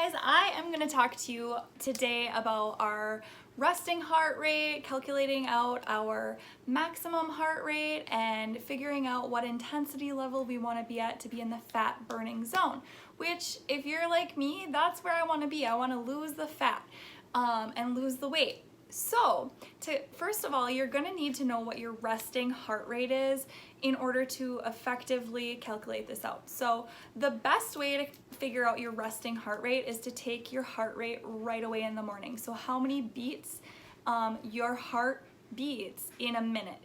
guys, I am going to talk to you today about our resting heart rate, calculating out our maximum heart rate, and figuring out what intensity level we want to be at to be in the fat burning zone, which if you're like me, that's where I want to be. I want to lose the fat and lose the weight. So, first of all, you're going to need to know what your resting heart rate is in order to effectively calculate this out. So, the best way to figure out your resting heart rate is to take your heart rate right away in the morning. So, how many beats your heart beats in a minute.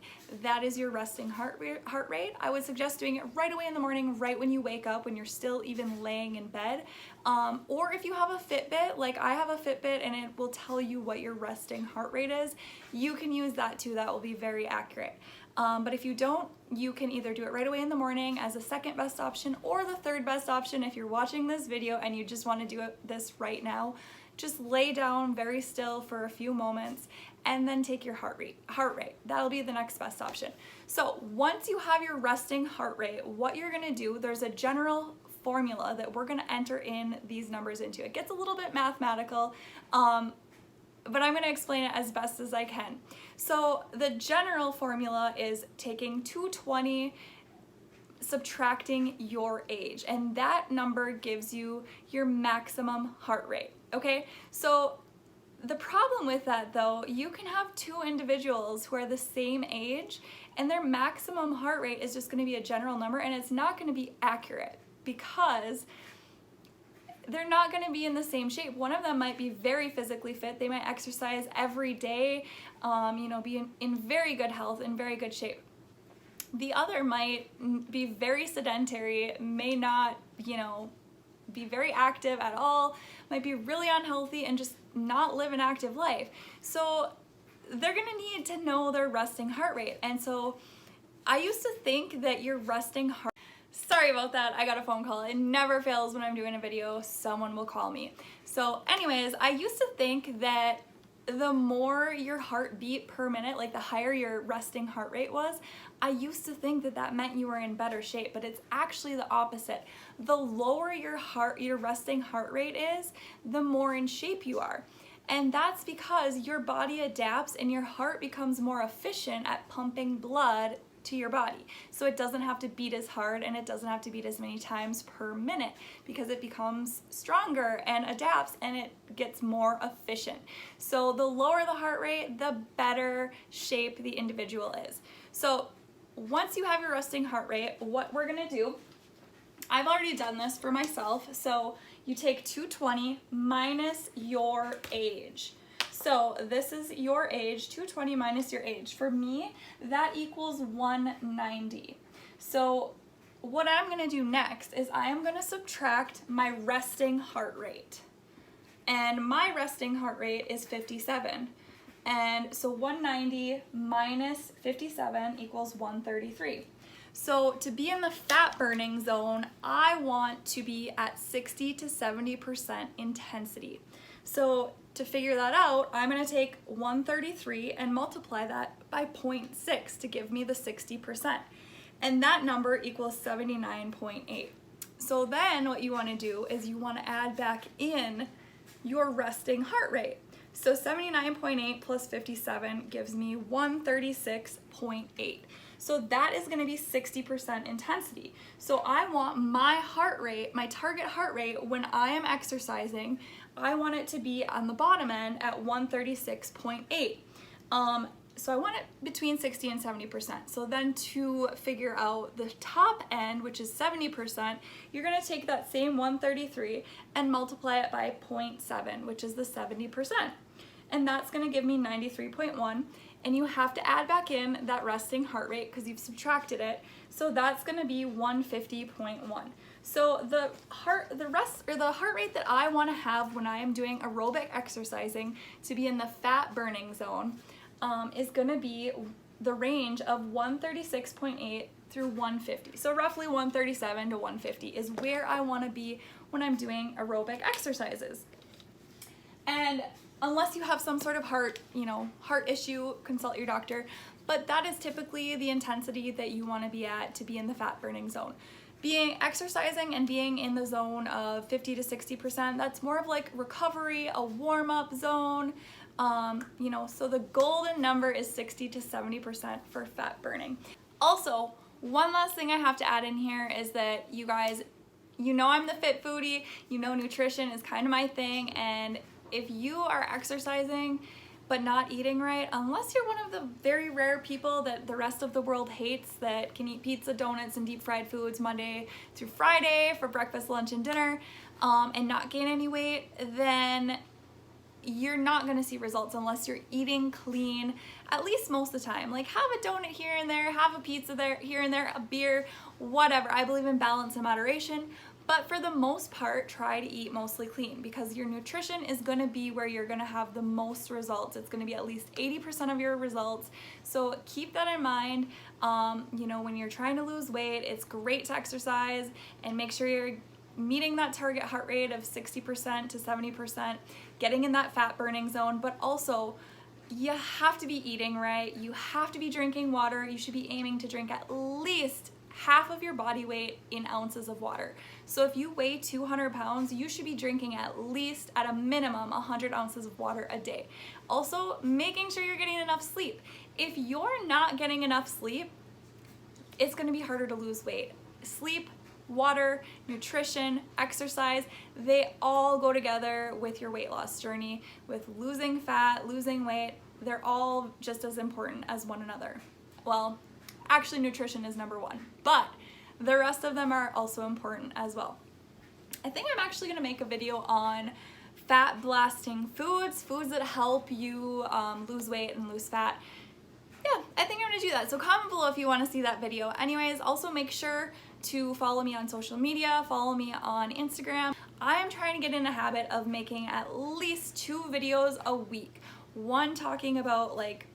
That is your resting heart rate. I would suggest doing it right away in the morning, right when you wake up, when you're still even laying in bed. Or if you have a Fitbit, like I have a Fitbit and it will tell you what your resting heart rate is, you can use that too. That will be very accurate. But if you don't, you can either do it right away in the morning as a second best option, or the third best option if you're watching this video and you just want to do this right now. Just lay down very still for a few moments and then take your heart rate. That'll be the next best option. So once you have your resting heart rate, what you're gonna do, there's a general formula that we're gonna enter in these numbers into. It gets a little bit mathematical, but I'm gonna explain it as best as I can. So the general formula is taking 220, subtracting your age, and that number gives you your maximum heart rate. Okay, so the problem with that though, you can have two individuals who are the same age and their maximum heart rate is just going to be a general number, and it's not going to be accurate because they're not going to be in the same shape. One of them might be very physically fit. They might exercise every day, be in very good health, in very good shape. The other might be very sedentary, may not, be very active at all, might be really unhealthy and just not live an active life. So they're gonna need to know their resting heart rate. And so I used to think that your resting heart, sorry about that, I got a phone call. It never fails when I'm doing a video, someone will call me. So anyways, I used to think that the more your heart beat per minute, like the higher your resting heart rate was, I used to think that that meant you were in better shape, but it's actually the opposite. The lower your resting heart rate is, the more in shape you are. And that's because your body adapts and your heart becomes more efficient at pumping blood to your body. So it doesn't have to beat as hard and it doesn't have to beat as many times per minute because it becomes stronger and adapts and it gets more efficient. So the lower the heart rate, the better shape the individual is. So once you have your resting heart rate, what we're gonna do, I've already done this for myself. So you take 220 minus your age. So this is your age, 220 minus your age. For me, that equals 190. So what I'm gonna do next is I am gonna subtract my resting heart rate. And my resting heart rate is 57. And so 190 minus 57 equals 133. So to be in the fat burning zone, I want to be at 60 to 70% intensity. So to figure that out, I'm gonna take 133 and multiply that by 0.6 to give me the 60%. And that number equals 79.8. So then what you wanna do is you wanna add back in your resting heart rate. So 79.8 plus 57 gives me 136.8. So that is gonna be 60% intensity. So I want my heart rate, my target heart rate when I am exercising, I want it to be on the bottom end at 136.8. So I want it between 60 and 70%. So then to figure out the top end, which is 70%, you're gonna take that same 133 and multiply it by 0.7, which is the 70%. And that's gonna give me 93.1. And you have to add back in that resting heart rate because you've subtracted it. So that's gonna be 150.1. So the heart rate that I wanna have when I am doing aerobic exercising to be in the fat burning zone is gonna be the range of 136.8 through 150. So roughly 137 to 150 is where I wanna be when I'm doing aerobic exercises. And unless you have some sort of heart issue, consult your doctor. But that is typically the intensity that you want to be at to be in the fat burning zone. exercising and being in the zone of 50 to 60%, that's more of like recovery, a warm-up zone. You know, so the golden number is 60 to 70% for fat burning. Also, one last thing I have to add in here is that you guys, you know I'm the fit foodie, you know nutrition is kind of my thing, and if you are exercising but not eating right, unless you're one of the very rare people that the rest of the world hates, that can eat pizza, donuts, and deep fried foods Monday through Friday for breakfast, lunch, and dinner, and not gain any weight, then you're not gonna see results unless you're eating clean, at least most of the time. Like, have a donut here and there, have a pizza there, here and there, a beer, whatever. I believe in balance and moderation, but for the most part, try to eat mostly clean, because your nutrition is gonna be where you're gonna have the most results. It's gonna be at least 80% of your results. So keep that in mind. You know, when you're trying to lose weight, it's great to exercise and make sure you're meeting that target heart rate of 60% to 70%, getting in that fat burning zone, but also you have to be eating right, you have to be drinking water. You should be aiming to drink at least half of your body weight in ounces of water. So if you weigh 200 pounds, you should be drinking at least, at a minimum, 100 ounces of water a day. Also, making sure you're getting enough sleep. If you're not getting enough sleep, it's gonna be harder to lose weight. Sleep, water, nutrition, exercise, they all go together with your weight loss journey, with losing fat, losing weight. They're all just as important as one another. Well, actually nutrition is number one, but the rest of them are also important as well. I think I'm actually gonna make a video on fat blasting foods that help you lose weight and lose fat. Yeah, I think I'm gonna do that. So comment below if you wanna see that video. Anyways, also make sure to follow me on social media, follow me on Instagram. I am trying to get in a habit of making at least 2 videos a week. One talking about like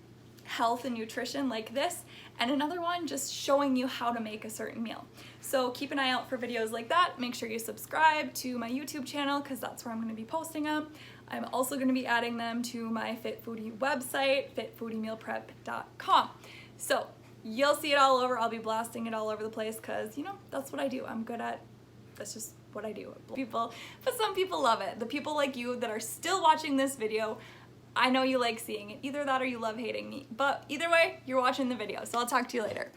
health and nutrition like this, and another one just showing you how to make a certain meal. So keep an eye out for videos like that. Make sure you subscribe to my YouTube channel, because that's where I'm gonna be posting them. I'm also gonna be adding them to my Fit Foodie website, fitfoodiemealprep.com. So you'll see it all over. I'll be blasting it all over the place, because, you know, that's what I do. I'm good at, that's just what I do. But some people love it. The people like you that are still watching this video, I know you like seeing it. Either that or you love hating me. But either way, you're watching the video. So I'll talk to you later.